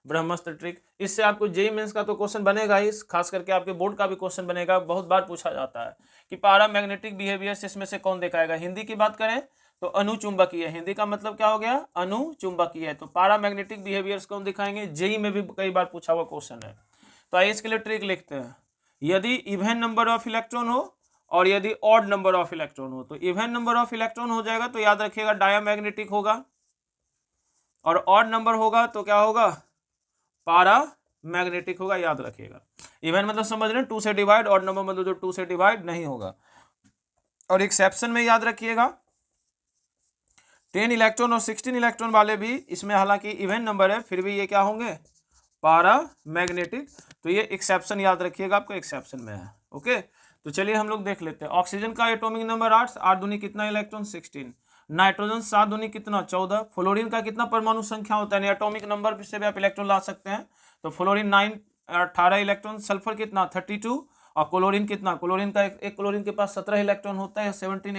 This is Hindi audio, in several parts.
ब्रह्मास्त्र ट्रिक। इससे आपको जेईई मेंस का तो क्वेश्चन बनेगा ही, खास करके आपके बोर्ड का भी क्वेश्चन बनेगा, बहुत बार पूछा जाता है कि पैरामैग्नेटिक बिहेवियर्स इसमें से कौन दिखाएगा। हिंदी की बात करें तो अनुचुंबकीय, हिंदी का मतलब क्या हो गया, अनुचुंबकीय। तो पैरामैग्नेटिक बिहेवियर्स कौन दिखाएंगे, जेईई में भी कई बार पूछा हुआ क्वेश्चन है। तो आइए इसके लिए ट्रिक लिखते हैं। यदि इवन नंबर ऑफ इलेक्ट्रॉन हो और यदि ऑड नंबर ऑफ इलेक्ट्रॉन हो, तो इवन नंबर ऑफ इलेक्ट्रॉन हो जाएगा तो याद रखिएगा डायामैग्नेटिक होगा, और ऑड नंबर होगा तो क्या होगा, पैरामैग्नेटिक होगा, याद रखिएगा। इवन मतलब समझ रहे हैं 2 से डिवाइड, ऑड नंबर मतलब जो 2 से डिवाइड नहीं होगा। और एक्सेप्शन में याद रखिएगा 10 इलेक्ट्रॉन और 16 इलेक्ट्रॉन वाले भी इसमें हालांकि इवन नंबर है, फिर भी ये क्या होंगे, पैरामैग्नेटिक। तो ये एक्सेप्शन याद रखिएगा, आपको एक्सेप्शन में है। ओके, तो चलिए हम लोग देख लेते हैं। ऑक्सीजन का एटॉमिक नंबर 8, 8 दूनी कितना इलेक्ट्रॉन 16। नाइट्रोजन 7 दूनी कितना 14। फ्लोरीन का कितना परमाणु संख्या होता है, एटॉमिक नंबर से भी आप इलेक्ट्रॉन ला सकते हैं। तो फ्लोरीन 9 18 इलेक्ट्रॉन। सल्फर कितना 32। और क्लोरीन कितना, क्लोरीन का एक क्लोरीन के पास 17 इलेक्ट्रॉन होता है, 17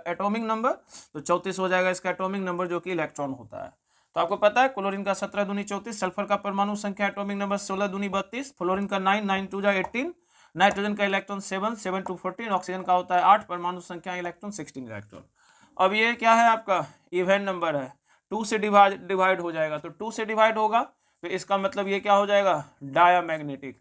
एटॉमिक नंबर, तो 34 हो जाएगा इसका एटॉमिक नंबर जो कि इलेक्ट्रॉन होता है। तो आपको पता है क्लोरीन का 17 दूनी 34, सल्फर का परमाणु संख्या एटॉमिक नंबर 16 दूनी 32, फ्लोरीन का 9 9 2 18, नाइट्रोजन का इलेक्ट्रॉन 7 7 2 14, ऑक्सीजन का होता है 8, परमाणु संख्या इलेक्ट्रॉन 16 इलेक्ट्रॉन। अब ये क्या है आपका इवन नंबर है, 2 से डिवाइड हो जाएगा, तो 2 से डिवाइड होगा तो इसका मतलब ये क्या हो जाएगा, डायामैग्नेटिक।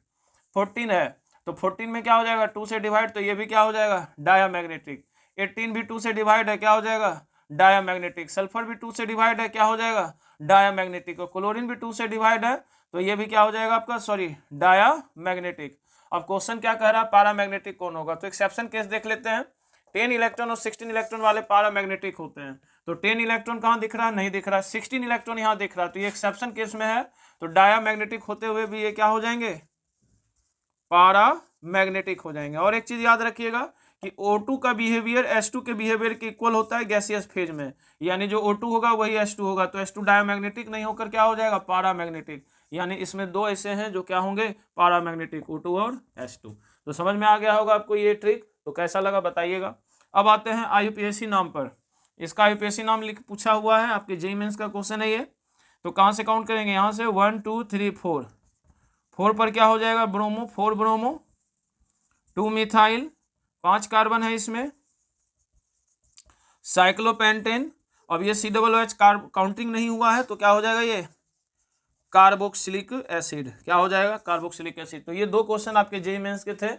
14 है तो 14 में क्या हो जाएगा, 2 से डिवाइड, तो ये भी क्या हो जाएगा, डायामैग्नेटिक। 18 भी 2 से डिवाइड है, क्या हो जाएगा, डायामैग्नेटिक। सल्फर भी 2 से डिवाइड है, क्या हो जाएगा, डायामैग्नेटिक। और क्लोरीन भी 2 से डिवाइड है, तो ये भी क्या हो जाएगा आपका, सॉरी, डायामैग्नेटिक। अब क्वेश्चन क्या कह रहा है, पैरामैग्नेटिक कौन होगा। तो एक्सेप्शन केस देख लेते हैं। 10 इलेक्ट्रॉन और 16 इलेक्ट्रॉन वाले पैरामैग्नेटिक होते हैं। तो 10 इलेक्ट्रॉन कहाँ दिख रहा है, नहीं दिख रहा है। 16 इलेक्ट्रॉन यहाँ दिख रहा है, तो ये एक्सेप्शन केस में है। तो डायामैग्नेटिक होते हुए भी ये क्या हो जाएंगे, पैरामैग्नेटिक हो जाएंगे। और एक चीज याद रखिएगा कि O2 का बिहेवियर H2 के बिहेवियर के इक्वल होता है गैसियस फेज में, यानी जो O2 होगा वही H2 होगा। तो H2 डायमैग्नेटिक नहीं होकर क्या हो जाएगा, पैरामैग्नेटिक। यानी इसमें दो ऐसे हैं जो क्या होंगे, पैरामैग्नेटिक, O2 और H2। तो समझ में आ गया होगा आपको ये ट्रिक। तो कैसा लगा बताइएगा। अब आते हैं IUPAC नाम पर। इसका IUPAC नाम लिख पूछा हुआ है, आपके जेईई मेंस का क्वेश्चन है ये। तो कहाँ से काउंट करेंगे, यहाँ से 1 2 3 4। 4 पर क्या हो जाएगा, ब्रोमो, 4 ब्रोमो, 2 मिथाइल, 5 कार्बन है इसमें, साइक्लोपेंटेन। अब ये COOH काउंटिंग नहीं हुआ है तो क्या हो जाएगा, ये कार्बोक्सिलिक एसिड, क्या हो जाएगा, कार्बोक्सिलिक एसिड। तो ये दो क्वेश्चन आपके जेईई मेंस के थे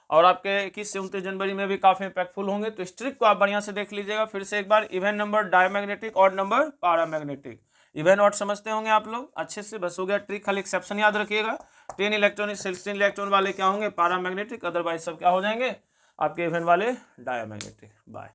और आपके 21 से 29 जनवरी में भी काफी इम्पैक्टफुल होंगे। तो इस ट्रिक को आप बढ़िया से देख लीजिएगा फिर से एक बार। Even number diamagnetic, odd number paramagnetic. Even odd समझते होंगे आप लोग अच्छे से, बस हो गया ट्रिक। खाली एक्सेप्शन याद रखिएगा, 10 इलेक्ट्रॉन 16 इलेक्ट्रॉन वाले क्या होंगे, पैरामैग्नेटिक, अदरवाइज सब क्या हो जाएंगे आपके इवन वाले डायमैग्नेटिक। बाय।